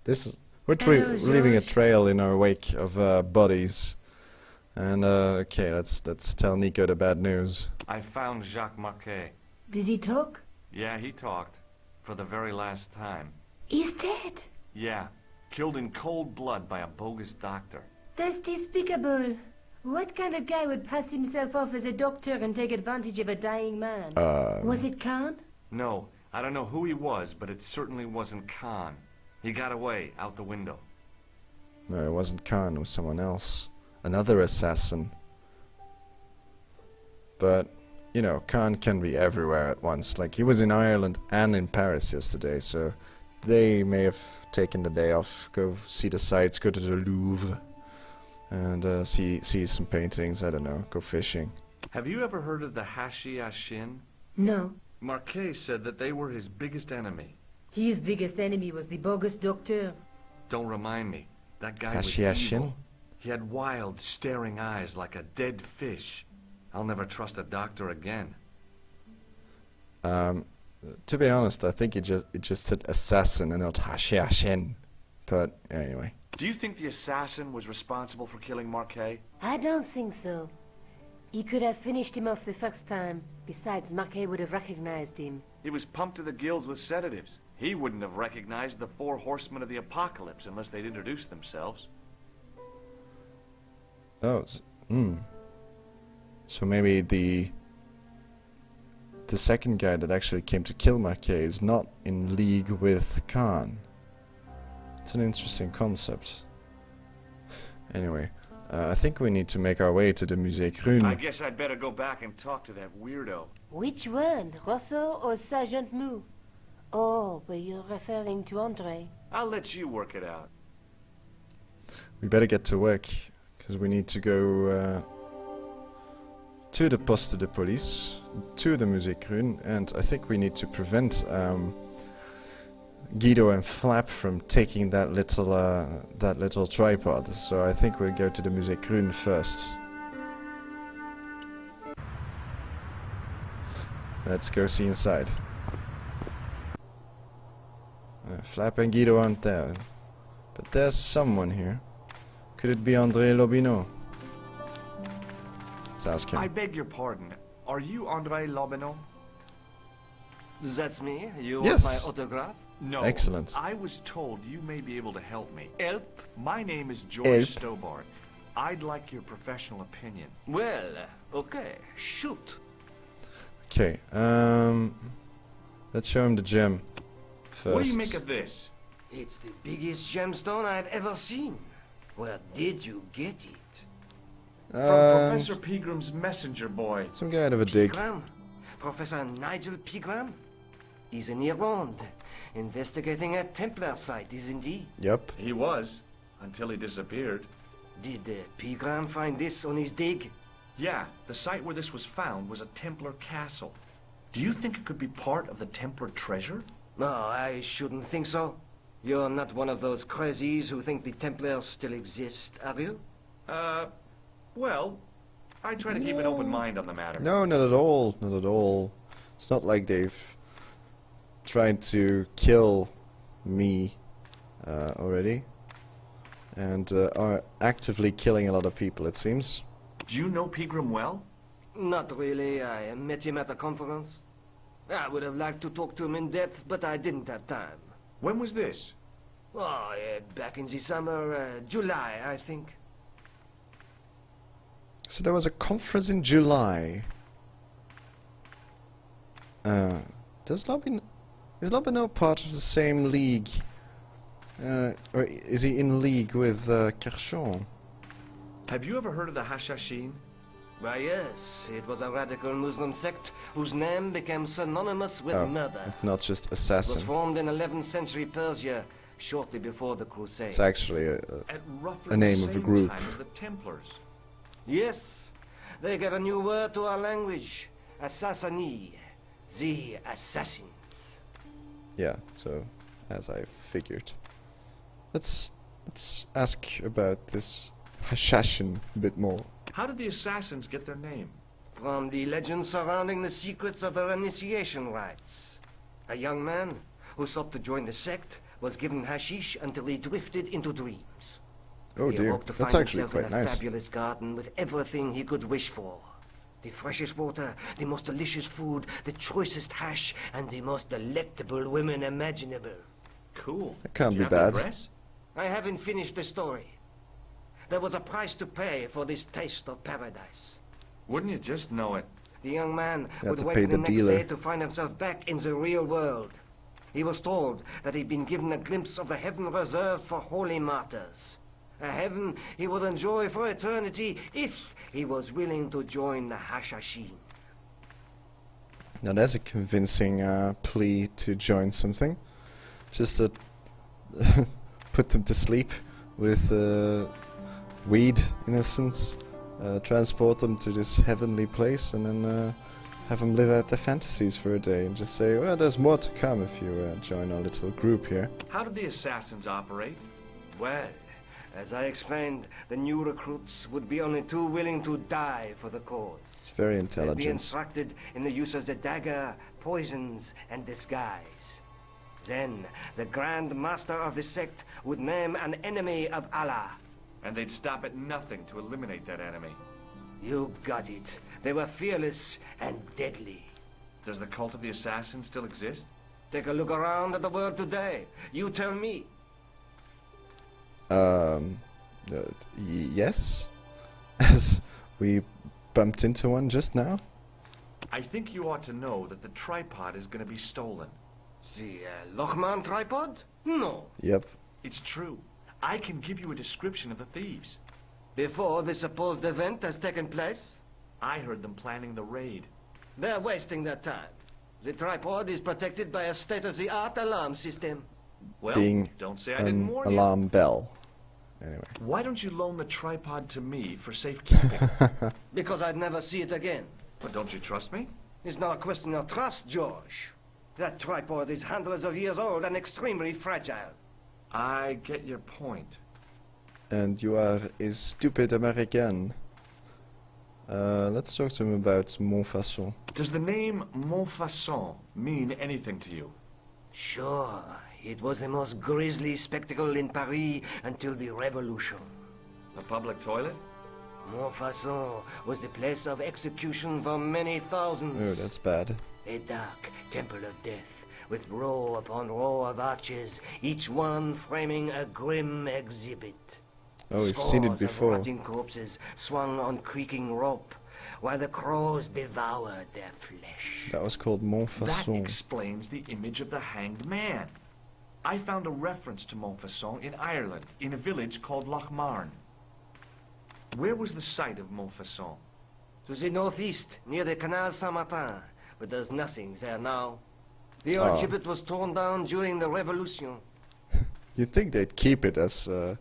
We're leaving a trail in our wake of bodies. And okay, let's tell Nico the bad news. I found Jacques Marquet. Did he talk? Yeah, he talked. For the very last time. He's dead. Yeah, killed in cold blood by a bogus doctor. That's despicable. What kind of guy would pass himself off as a doctor and take advantage of a dying man? Was it Khan? No, I don't know who he was, but it certainly wasn't Khan. He got away, out the window. No, it wasn't Khan, it was someone else. Another assassin. But, you know, Khan can be everywhere at once. Like, he was in Ireland and in Paris yesterday, so they may have taken the day off, go see the sights, go to the Louvre, and see some paintings, I don't know, go fishing. Have you ever heard of the Hashiashin? No. Marquet said that they were his biggest enemy. His biggest enemy was the bogus doctor. Don't remind me. That guy was Hashiashin? evil. He had wild, staring eyes like a dead fish. I'll never trust a doctor again. To be honest, I think it just said assassin and not Hashiashin. But anyway. Do you think the assassin was responsible for killing Marquet? I don't think so. He could have finished him off the first time. Besides, Marquet would have recognized him. He was pumped to the gills with sedatives. He wouldn't have recognized the 4 horsemen of the apocalypse unless they'd introduced themselves. Oh, so maybe the second guy that actually came to kill Marquet is not in league with Khan. It's an interesting concept. Anyway, I think we need to make our way to the Musée Grün. I guess I'd better go back and talk to that weirdo. Which one? Rousseau or Sergeant Mou? Oh, but you're referring to André. I'll let you work it out. We better get to work, because we need to go to the Poste de Police, to the Musée Grün, and I think we need to prevent Guido and Flap from taking that little tripod. So I think we'll go to the Musée Grün first. Let's go see inside. Flap and Guido aren't there, but there's someone here. Could it be André Lobineau? Let's ask him. I beg your pardon. Are you André Lobineau? That's me. You Yes. want my autograph? No. Excellent. I was told you may be able to help me. Help? My name is George Help. Stobart. I'd like your professional opinion. Well, okay. Shoot. Okay, let's show him the gem first. What do you make of this? It's the biggest gemstone I've ever seen. Where did you get it? From Professor Pegram's messenger boy. Some guy out of a dig. Pegram? Professor Nigel Pegram? He's in Ireland, investigating a Templar site, isn't he? Yep. He was, until he disappeared. Did Pegram find this on his dig? Yeah, the site where this was found was a Templar castle. Do you think it could be part of the Templar treasure? No, I shouldn't think so. You're not one of those crazies who think the Templars still exist, are you? Well, I try to keep an open mind on the matter. No, not at all. Not at all. It's not like they've tried to kill me already. And are actively killing a lot of people, it seems. Do you know Pegram well? Not really. I met him at a conference. I would have liked to talk to him in depth, but I didn't have time. When was this? Oh, back in the summer, July, I think. So there was a conference in July. Is Lobineau part of the same league? Or is he in league with Kershon? Have you ever heard of the Hashashin? Why, yes, it was a radical Muslim sect whose name became synonymous with murder. Not just It was assassin. formed in 11th century Persia, shortly before the Crusades. It's actually At roughly a name the of a same group. time as the Templars. Yes, they gave a new word to our language, assassini, the assassins. yeah. So as I figured, let's ask about this Hashashin a bit more. How did the assassins get their name? From the legends surrounding the secrets of their initiation rites. A young man, who sought to join the sect was given hashish until he drifted into dreams. Oh He dear, awoke to that's find actually himself in quite a nice. fabulous garden with everything he could wish for. The freshest water, the most delicious food, the choicest hash, and the most delectable women imaginable. Cool. That can't Do be you have the bad. address? I haven't finished the story. There was a price to pay for this taste of paradise. Wouldn't you just know it? The young man You have would to wake pay the the next dealer. day to find himself back in the real world. He was told that he'd been given a glimpse of the heaven reserved for holy martyrs. A heaven he would enjoy for eternity if he was willing to join the Hashashin. Now that's a convincing plea to join something. Just to put them to sleep with weed, in essence. Transport them to this heavenly place and then have them live out their fantasies for a day and just say, well, there's more to come if you join our little group here. How did the assassins operate? Well, as I explained, the new recruits would be only too willing to die for the cause. It's very They'd be intelligent. instructed in the use of the dagger, poisons, and disguise. Then, the Grand Master of the sect would name an enemy of Allah. And they'd stop at nothing to eliminate that enemy. You got it. They were fearless and deadly. Does the cult of the assassins still exist? Take a look around at the world today. You tell me. Yes? As we bumped into one just now? I think you ought to know that the tripod is going to be stolen. The Lochman tripod? No. Yep. It's true. I can give you a description of the thieves. Before the supposed event has taken place, I heard them planning the raid. they're wasting their time. The tripod is protected by a state-of-the-art alarm system. Well, Being don't say I didn't an warn you. alarm bell. Anyway. Why don't you loan the tripod to me for safekeeping? Because I'd never see it again. But don't you trust me? It's not a question of trust, George. That tripod is hundreds of years old and extremely fragile. I get your point. And you are a stupid American. Let's talk to him about Montfaucon. Does the name Montfaucon mean anything to you? Sure, it was the most grisly spectacle in Paris until the Revolution. A public toilet? Montfaucon was the place of execution for many thousands. Oh, that's bad. A dark temple of death, with row upon row of arches, each one framing a grim exhibit. Oh, we've seen it Scores of before. rotting corpses swung on creaking rope, while the crows devoured their flesh. That was called That Montfaucon. explains the image of the hanged man. I found a reference to Montfaucon in Ireland, in a village called Lochmarn. Where was the site of Montfaucon? To the northeast, near the Canal Saint-Martin, but there's nothing there now. The Oh. old gibbet was torn down during the Revolution. You'd think they'd keep it as a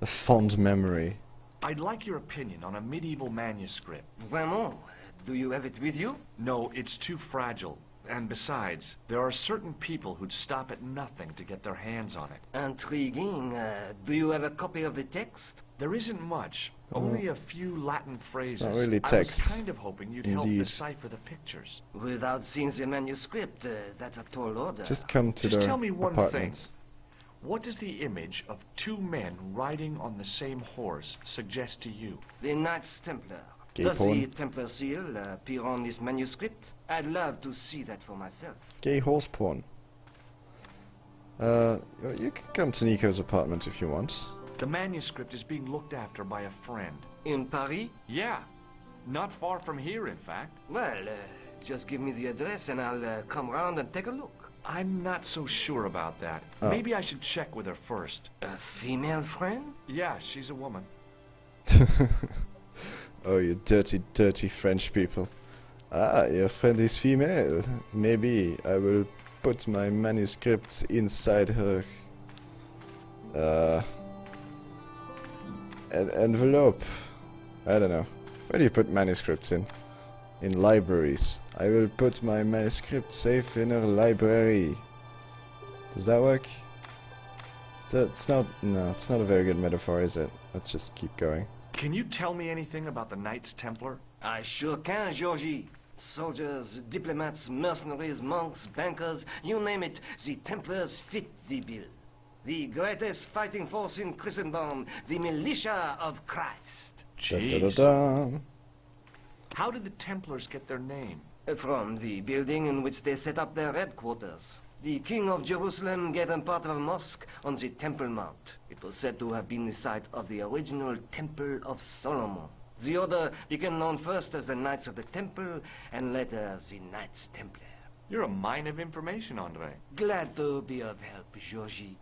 fond memory. I'd like your opinion on a medieval manuscript. Vraiment? Do you have it with you? No, it's too fragile. And besides, there are certain people who'd stop at nothing to get their hands on it. Intriguing. Do you have a copy of the text? There isn't much, only a few Latin phrases. not really I text. was kind of hoping you'd help Indeed. decipher the pictures. Without seeing the manuscript, that's a tall order. Just come to Just their tell me one apartments. What does the image of two men riding on the same horse suggest to you? The Knights Templar. Gay Does porn. the Templar seal appear on this manuscript? I'd love to see that for myself. Gay horse porn. You can come to Nico's apartment if you want. The manuscript is being looked after by a friend. In Paris? Yeah, not far from here, in fact. Well, just give me the address and I'll come round and take a look. I'm not so sure about that. Oh. Maybe I should check with her first. A female friend? Yeah, she's a woman. Oh, you dirty, dirty French people. Ah, your friend is female. Maybe I will put my manuscript inside her an envelope. I don't know. Where do you put manuscripts in? In libraries. I will put my manuscript safe in her library. Does that work? That's not... No, it's not a very good metaphor, is it? Let's just keep going. Can you tell me anything about the Knights Templar? I sure can, Georgie. Soldiers, diplomats, mercenaries, monks, bankers, you name it, the Templars fit the bill. The greatest fighting force in Christendom, the militia of Christ. Da, da, da, Jeez. da. How did the Templars get their name? From the building in which they set up their headquarters. The King of Jerusalem gave them part of a mosque on the Temple Mount. It was said to have been the site of the original Temple of Solomon. The order became known first as the Knights of the Temple, and later as the Knights Templar. You're a mine of information, Andre. Glad to be of help, Georgie.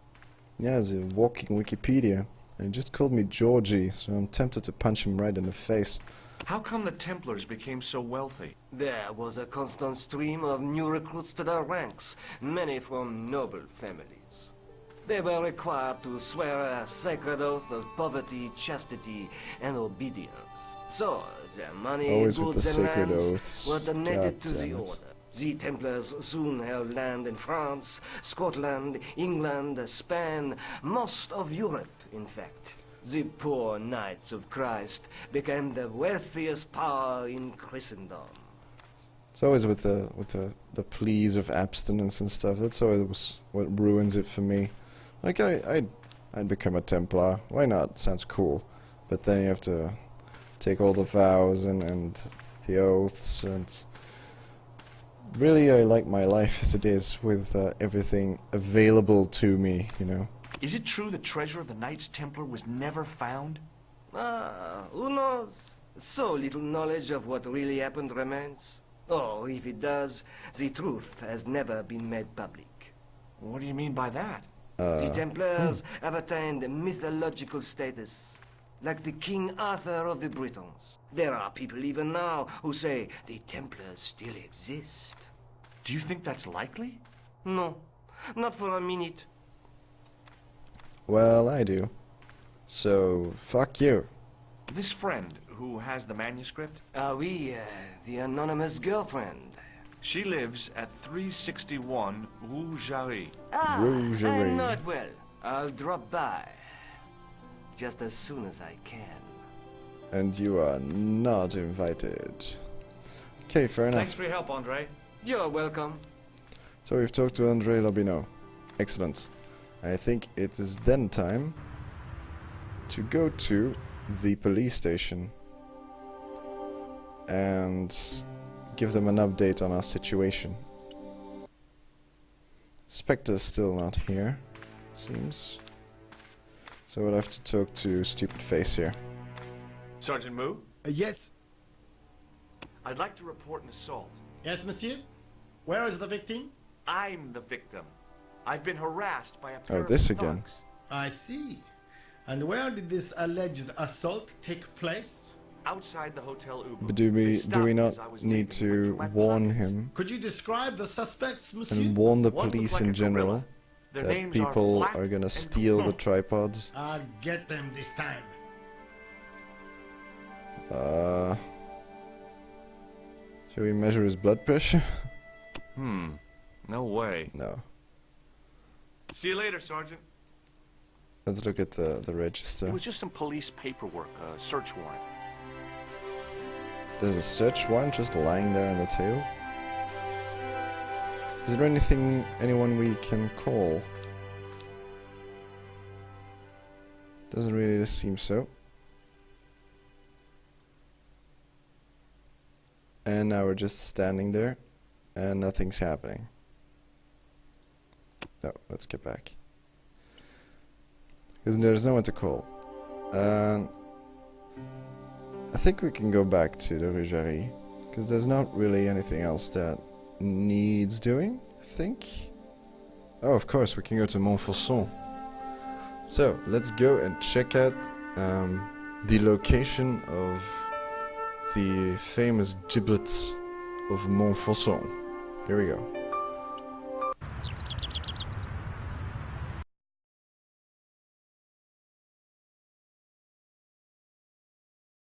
Yeah, he's a walking Wikipedia. And he just called me Georgie, so I'm tempted to punch him right in the face. How come the Templars became so wealthy? There was a constant stream of new recruits to their ranks, many from noble families. They were required to swear a sacred oath of poverty, chastity, and obedience. So, their money, Always with goods, the and sacred lands oaths. were donated God to the damn it. order. The Templars soon held land in France, Scotland, England, Spain, most of Europe, in fact. The poor Knights of Christ became the wealthiest power in Christendom. It's always with the pleas of abstinence and stuff. That's always what ruins it for me. Like I'd become a Templar. Why not? Sounds cool. But then you have to take all the vows and the oaths, and really I like my life as it is with everything available to me, you know. Is it true the treasure of the Knights Templar was never found? Who knows? So little knowledge of what really happened remains. Or, if it does, the truth has never been made public. What do you mean by that? The Templars have attained mythological status, like the King Arthur of the Britons. There are people even now who say the Templars still exist. Do you think that's likely? No, not for a minute. Well, I do. So, fuck you. This friend who has the manuscript, Oui, the anonymous girlfriend. she lives at 361 Rue Jarry. I Rougerie. know it well. I'll drop by. Just as soon as I can. And you are not invited. Okay, fair enough. Thanks for your help, Andre. You're welcome. So we've talked to Andre Lobino. Excellent. I think it is then time to go to the police station and give them an update on our situation. Spectre's still not here, seems. So we'll have to talk to Stupid Face here. Sergeant Moo, Yes, I'd like to report an assault. yes, monsieur. Where is the victim? I'm the victim. I've been harassed by a pair of this again. thugs. I see. And where did this alleged assault take place? Outside the Hotel Ubu. But do They we stopped not as I was need leaving, to went to my warn pocket. him Could you describe the suspects, monsieur? and warn the One looked police like in a general gorilla. Their that names people Black are gonna and steal the Clone. tripods? I'll get them this time. Should we measure his blood pressure? No way. No. See you later, Sergeant. Let's look at the It register. was just some police paperwork, a search warrant. There's a search warrant just lying there on the table. Is there anyone we can call? Doesn't really seem so. And now we're just standing there, and nothing's happening. No, let's get back. Because there's no one to call. I think we can go back to the Rue Jarry, because there's not really anything else that needs doing, I think. Oh, of course, we can go to Montfaucon. So, let's go and check out the location of the famous giblets of Montfaucon. Here we go.